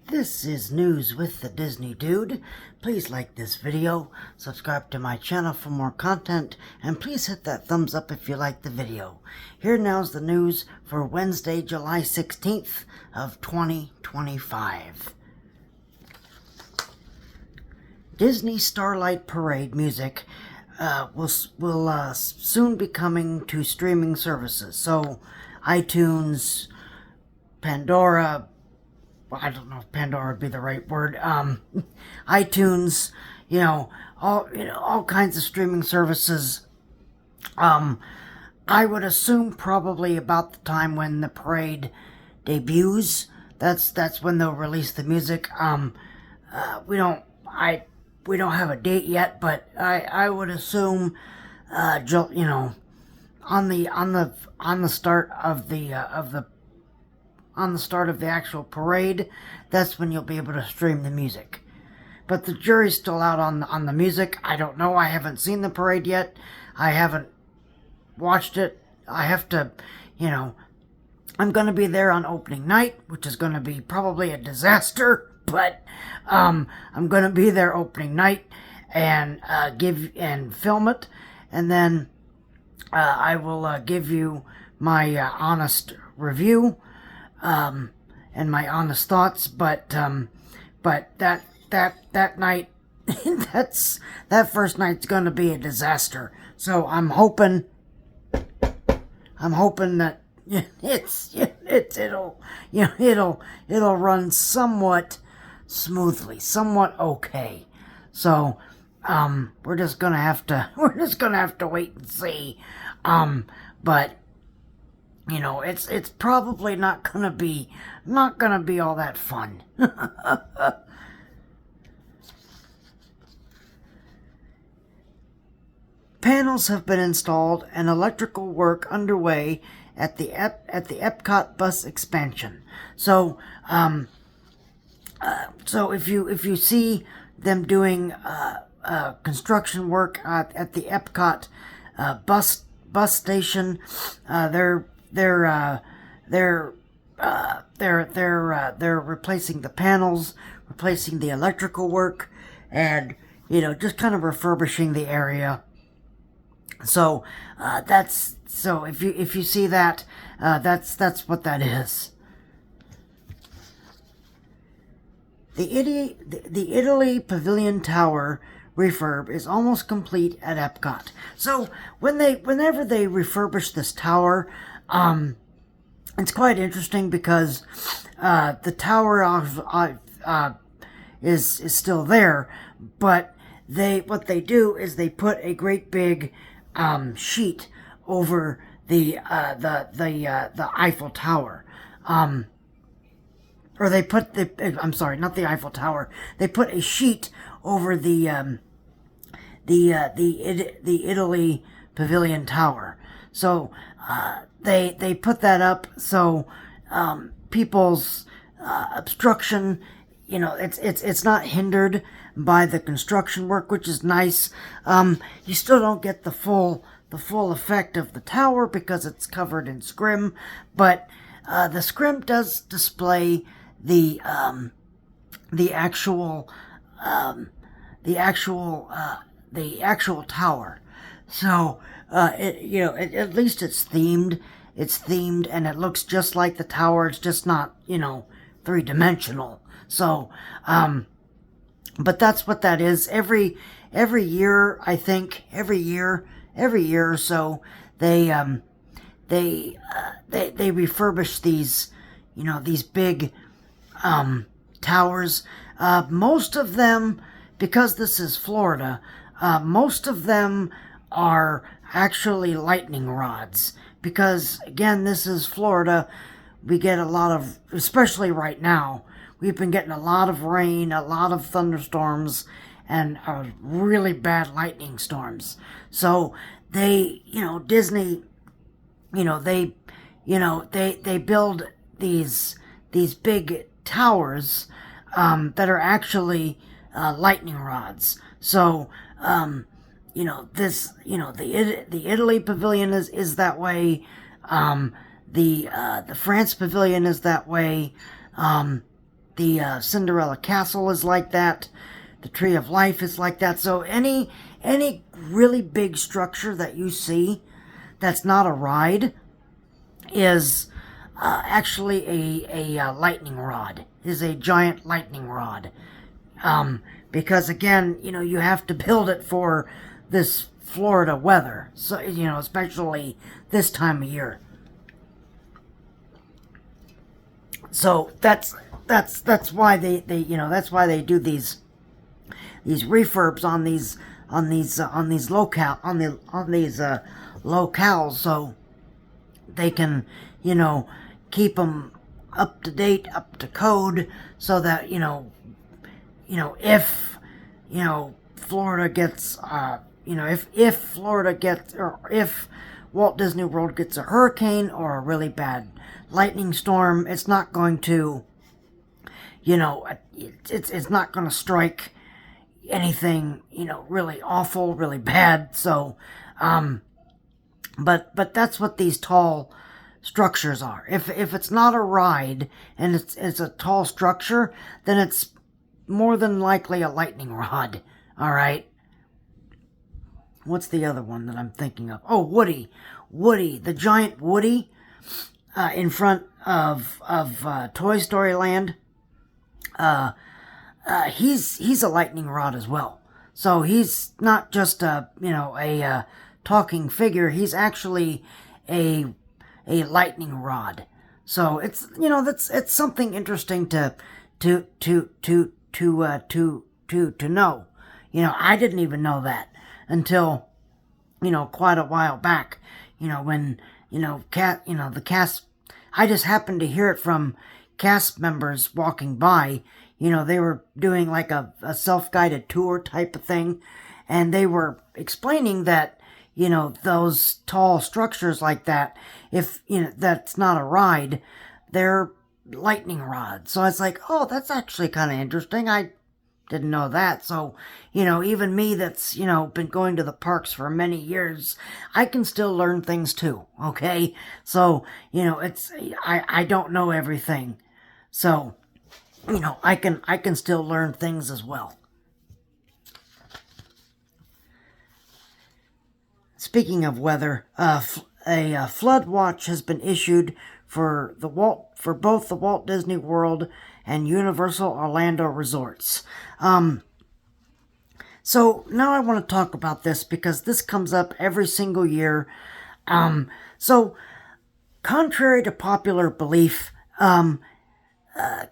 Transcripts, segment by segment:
This is News with the Disney Dude. Please like this video, subscribe to my channel for more content, and please hit that thumbs up if you like the video. Here now's the news for Wednesday, July 16th of 2025. Disney Starlight Parade music will soon be coming to streaming services. So iTunes, Pandora, well, I don't know if Pandora would be the right word. iTunes, all kinds of streaming services. I would assume probably about the time when the parade debuts. That's when they'll release the music. We don't have a date yet, but I would assume, on the start of the actual parade, that's when you'll be able to stream the music. But the jury's still out on the music. I don't know. I haven't seen the parade yet. I haven't watched it. I have to, I'm going to be there on opening night, which is going to be probably a disaster, but I'm going to be there opening night and film it, and then I will give you my honest review and my honest thoughts, but that night, that first night's gonna be a disaster. So I'm hoping that it'll run somewhat smoothly, somewhat okay. So we're just gonna have to wait and see. But it's probably not gonna be all that fun. Panels have been installed and electrical work underway at the EPCOT bus expansion. So if you see them doing construction work at the EPCOT bus station, they're replacing the panels, replacing the electrical work, and just kind of refurbishing the area. So if you see that, that's what that is. The Italy Pavilion Tower refurb is almost complete at EPCOT. So whenever they refurbish this tower, it's quite interesting because the tower is still there, but what they do is they put a great big sheet over the Eiffel Tower. Or they put I'm sorry, not the Eiffel Tower. They put a sheet over the Italy Pavilion Tower. So they put that up so people's obstruction, it's not hindered by the construction work, which is nice. You still don't get the full effect of the tower because it's covered in scrim, but the scrim does display the actual tower. So at least it's themed. It's themed and it looks just like the tower. It's just not three-dimensional. So but that's what that is. Every year, I think, every year or so, they refurbish these these big towers. Most of them, because this is Florida, most of them are actually lightning rods. Because again, this is Florida. We get a lot of, especially right now, we've been getting a lot of rain, a lot of thunderstorms, and really bad lightning storms. So they, Disney, they build these big towers that are actually lightning rods. So the Italy Pavilion is that way. The France Pavilion is that way. The Cinderella Castle is like that. The Tree of Life is like that. So any really big structure that you see that's not a ride is actually a lightning rod. Is a giant lightning rod. Because again, you have to build it for this Florida weather. So, especially this time of year. So that's why they that's why they do these refurbs on these locales, so they can keep them up to date, up to code, so that if Florida gets if Florida gets, or if Walt Disney World gets a hurricane or a really bad lightning storm, it's not going to it's not going to strike anything really awful, really bad. So but that's what these tall structures are. If it's not a ride and it's a tall structure, then it's more than likely a lightning rod. All right. What's the other one that I'm thinking of? Oh, Woody, the giant Woody in front of Toy Story Land. He's a lightning rod as well. So he's not just a talking figure. He's actually a lightning rod. So it's it's something interesting to know. I didn't even know that until quite a while back. When the cast. I just happened to hear it from cast members walking by. They were doing like a self-guided tour type of thing, and they were explaining that those tall structures like that, if that's not a ride, they're lightning rods. So it's like, oh, that's actually kind of interesting. I didn't know that. So even me that's been going to the parks for many years, I can still learn things too. Okay, so it's I don't know everything, so I can still learn things as well. Speaking of weather, a flood watch has been issued for both the Walt Disney World and Universal Orlando resorts. So now I want to talk about this because this comes up every single year. So contrary to popular belief,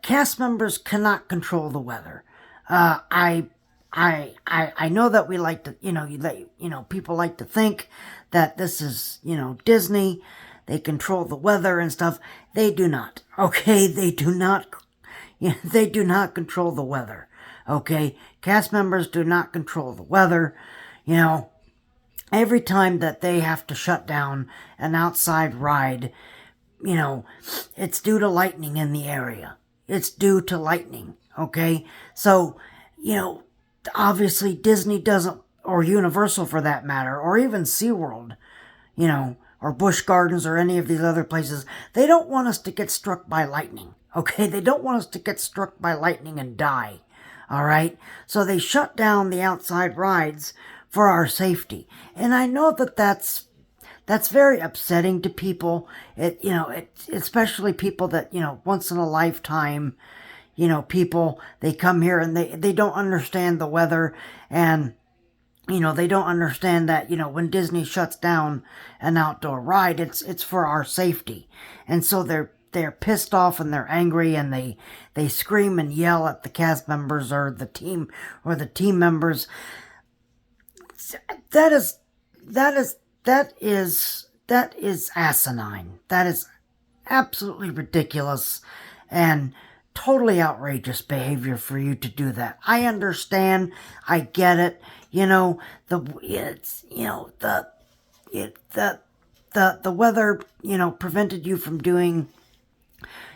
cast members cannot control the weather. I know that we like to, people like to think that this is, Disney. They control the weather and stuff. They do not. Okay, they do not. They do not control the weather. Okay, cast members do not control the weather. Every time that they have to shut down an outside ride, it's due to lightning in the area. It's due to lightning. Okay, so obviously Disney doesn't, or Universal for that matter, or even SeaWorld, or Busch Gardens or any of these other places, they don't want us to get struck by lightning. Okay, they don't want us to get struck by lightning and die. All right, so they shut down the outside rides for our safety, and I know that that's very upsetting to people. Especially people that once in a lifetime. People, they come here and they don't understand the weather, and they don't understand that when Disney shuts down an outdoor ride, it's for our safety, and so they're pissed off and they're angry, and they scream and yell at the cast members or the team members. That is asinine. That is absolutely ridiculous and totally outrageous behavior for you to do that. I understand. I get it. The weather, prevented you from doing,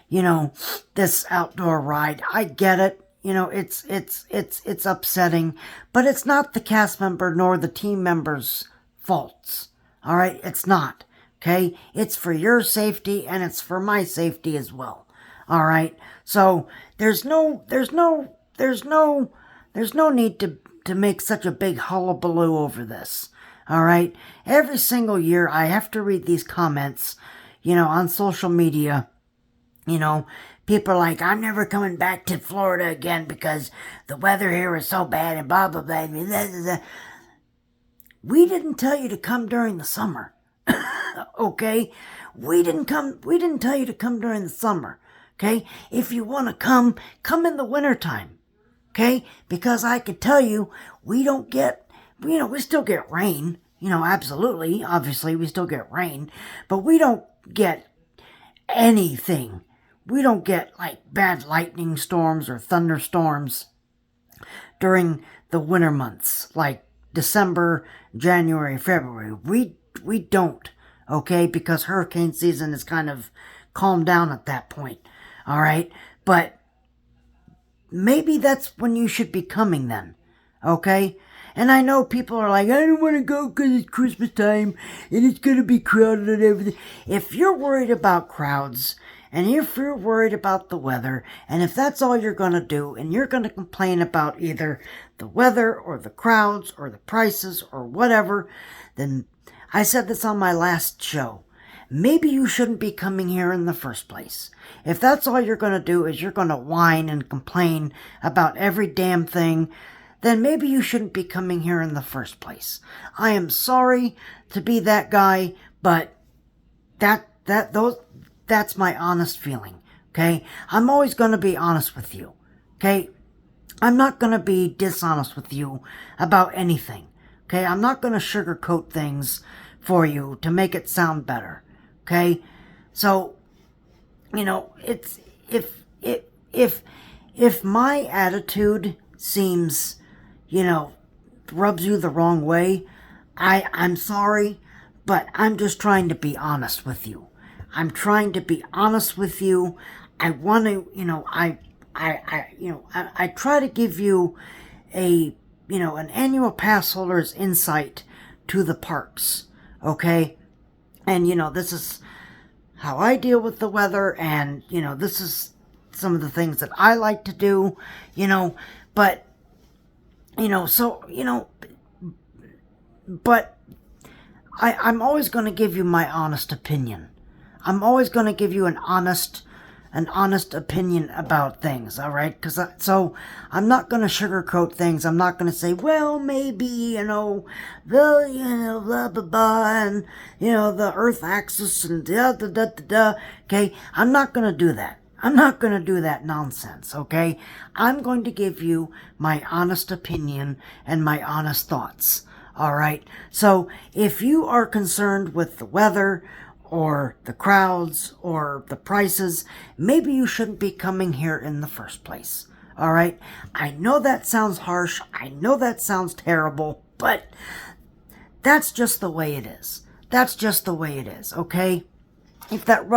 this outdoor ride. I get it. It's upsetting, but it's not the cast member nor the team members' faults. All right, it's not. Okay, it's for your safety and it's for my safety as well. All right. So there's no need to make such a big hullabaloo over this. All right. Every single year I have to read these comments, on social media. People are like, I'm never coming back to Florida again because the weather here is so bad and blah, blah, blah, blah, blah, blah. We didn't tell you to come during the summer. Okay? We didn't tell you to come during the summer. Okay? If you want to come in the wintertime. Okay? Because I could tell you, we don't get, we still get rain. Absolutely. Obviously, we still get rain. But we don't get anything. We don't get like bad lightning storms or thunderstorms during the winter months, like December, January, February. We don't, okay? Because hurricane season is kind of calmed down at that point, all right? But maybe that's when you should be coming then, okay? And I know people are like, I don't want to go because it's Christmas time and it's going to be crowded and everything. If you're worried about crowds and if you're worried about the weather, and if that's all you're going to do, and you're going to complain about either the weather or the crowds or the prices or whatever, then I said this on my last show. Maybe you shouldn't be coming here in the first place. If that's all you're going to do is you're going to whine and complain about every damn thing, then maybe you shouldn't be coming here in the first place. I am sorry to be that guy, but that's my honest feeling, okay? I'm always going to be honest with you, okay? I'm not going to be dishonest with you about anything, okay? I'm not going to sugarcoat things for you to make it sound better, okay? So, it's if my attitude seems, rubs you the wrong way, I'm sorry, but I'm just trying to be honest with you. I'm trying to be honest with you. I want to, I try to give you an annual pass holder's insight to the parks, okay? And, this is how I deal with the weather, and, this is some of the things that I like to do, but, but I'm always going to give you my honest opinion. I'm always going to give you an honest opinion about things, all right? So I'm not going to sugarcoat things. I'm not going to say, well, maybe, blah, blah, blah, and, the Earth axis and da, da, da, da, da, okay? I'm not going to do that. I'm not going to do that nonsense, okay? I'm going to give you my honest opinion and my honest thoughts, all right? So if you are concerned with the weather or the crowds or the prices, maybe you shouldn't be coming here in the first place, all right? I know that sounds harsh. I know that sounds terrible, but that's just the way it is. That's just the way it is, okay? If that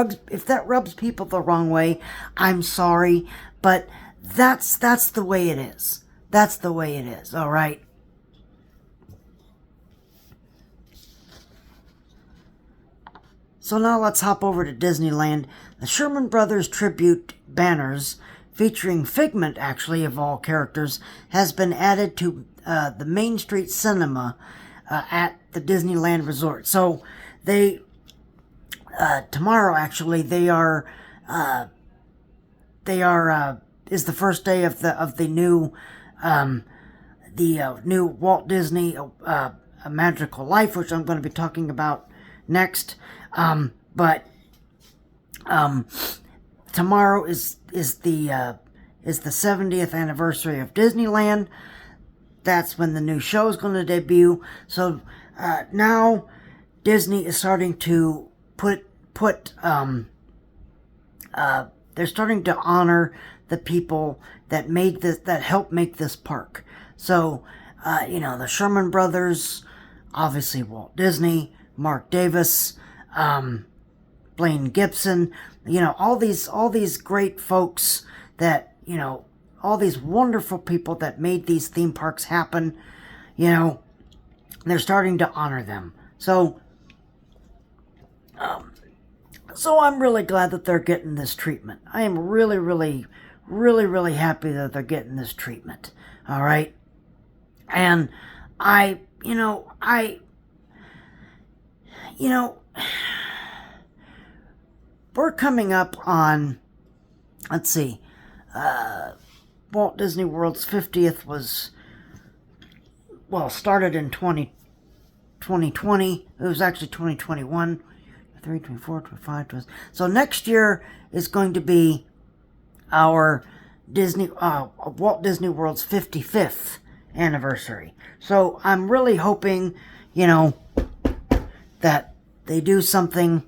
rubs people the wrong way, I'm sorry, but that's the way it is. That's the way it is, all right? So now let's hop over to Disneyland. The Sherman Brothers tribute banners featuring Figment, actually, of all characters, has been added to the Main Street Cinema at the Disneyland Resort. So they tomorrow, actually, is the first day of the new new Walt Disney A Magical Life, which I'm going to be talking about next. But tomorrow is the 70th anniversary of Disneyland. That's when the new show is going to debut. So now Disney is starting to they're starting to honor the people that helped make this park. So the Sherman Brothers, obviously Walt Disney, Mark Davis, Blaine Gibson, all these great folks that, all these wonderful people that made these theme parks happen, they're starting to honor them. So So I'm really glad that they're getting this treatment. I am really, really, really, really happy that they're getting this treatment. All right. And I, you know, we're coming up on, let's see, Walt Disney World's 50th started in 2020. It was actually 2021, 23, 24, 25. So next year is going to be our Walt Disney World's 55th anniversary. So I'm really hoping, that they do something,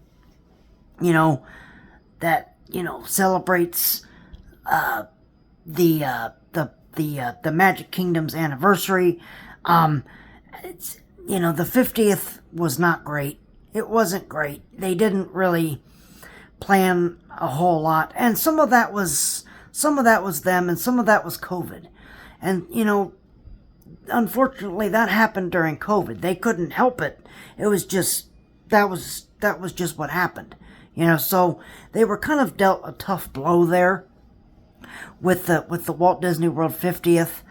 that, celebrates the Magic Kingdom's anniversary. It's, the 50th was not great. It wasn't great. They didn't really plan a whole lot, and some of that was them, and some of that was COVID. And unfortunately, that happened during COVID. They couldn't help it. It was just that was just what happened. So they were kind of dealt a tough blow there with the Walt Disney World 50th,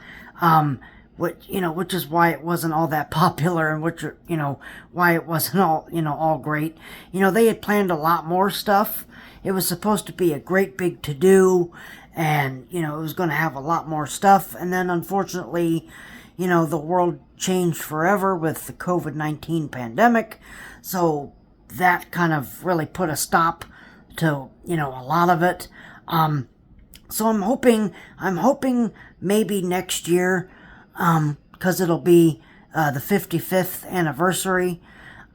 which is why it wasn't all that popular, and why it wasn't all great. They had planned a lot more stuff. It was supposed to be a great big to-do, and it was going to have a lot more stuff, and then unfortunately, the world changed forever with the COVID-19 pandemic, so that kind of really put a stop to a lot of it. So I'm hoping maybe next year, because it'll be the 55th anniversary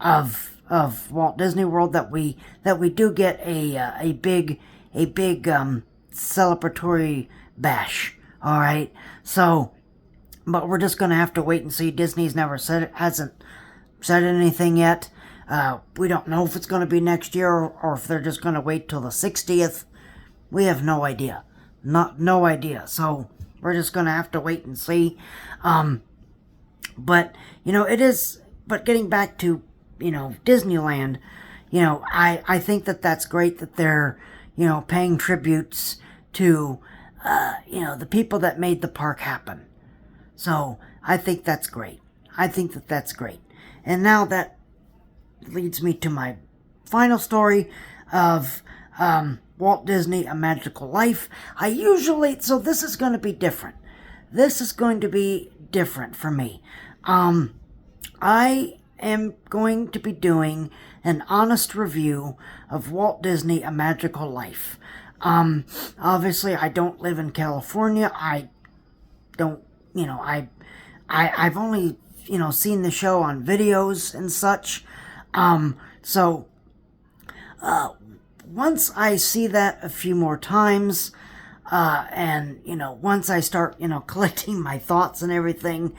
of Walt Disney World, that we do get a big celebratory bash. All right, so, but we're just gonna have to wait and see. Disney's hasn't said anything yet. We don't know if it's going to be next year, or if they're just going to wait till the 60th. We have no idea. No idea. So we're just going to have to wait and see. But, it is, but getting back to, Disneyland, I think that that's great that they're, paying tributes to, the people that made the park happen. So I think that's great. I think that that's great. And now that leads me to my final story of Walt Disney, A Magical Life. So this is going to be different. This is going to be different for me. I am going to be doing an honest review of Walt Disney, A Magical Life. Obviously, I don't live in California. I don't, I've only, seen the show on videos and such. So once I see that a few more times, and, once I start, collecting my thoughts and everything,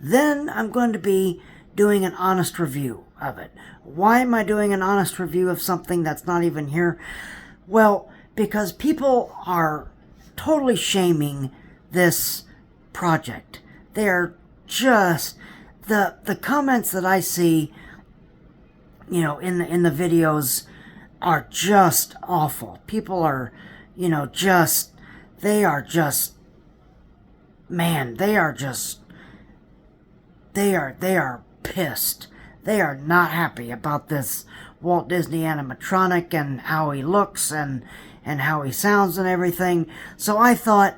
then I'm going to be doing an honest review of it. Why am I doing an honest review of something that's not even here? Well, because people are totally shaming this project. They're just, the comments that I see, in the videos are just awful. People are, they are pissed. They are not happy about this Walt Disney animatronic and how he looks and how he sounds and everything. So I thought,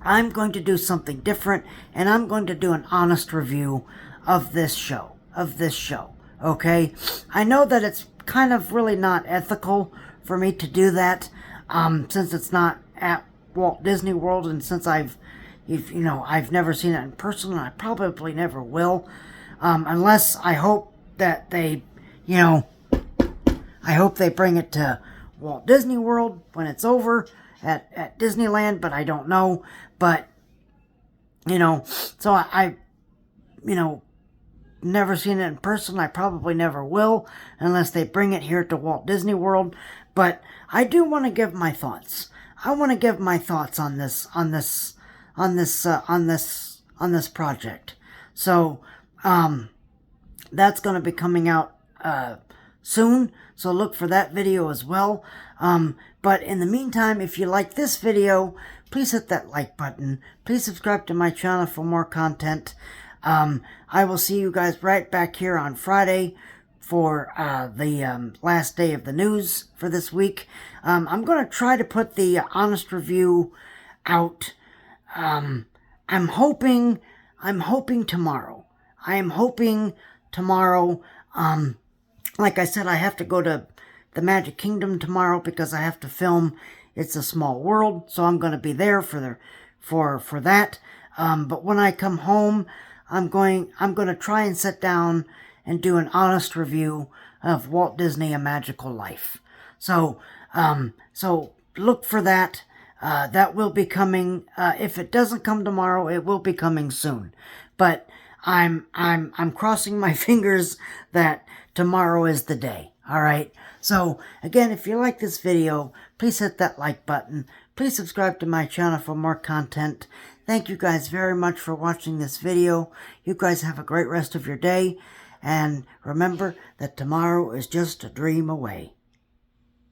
I'm going to do something different, and I'm going to do an honest review of this show. Okay? I know that it's kind of really not ethical for me to do that, since it's not at Walt Disney World, and since I've never seen it in person, and I probably never will, unless I hope that they, I hope they bring it to Walt Disney World when it's over at Disneyland, but I don't know. But, so I never seen it in person. I probably never will, unless they bring it here to Walt Disney World. But I do want to give my thoughts. I want to give my thoughts on this project. So, that's going to be coming out soon, so look for that video as well. But in the meantime, if you like this video, please hit that like button. Please subscribe to my channel for more content. I will see you guys right back here on Friday for the last day of the news for this week. I'm going to try to put the honest review out. I'm hoping tomorrow. I am hoping tomorrow. Like I said, I have to go to the Magic Kingdom tomorrow because I have to film It's a Small World, so I'm going to be there for that. But when I come home, I'm going to try and sit down and do an honest review of Walt Disney: A Magical Life. So look for that. That will be coming. If it doesn't come tomorrow, it will be coming soon. But I'm crossing my fingers that tomorrow is the day. All right. So again, if you like this video, please hit that like button. Please subscribe to my channel for more content. Thank you guys very much for watching this video. You guys have a great rest of your day. And remember that tomorrow is just a dream away.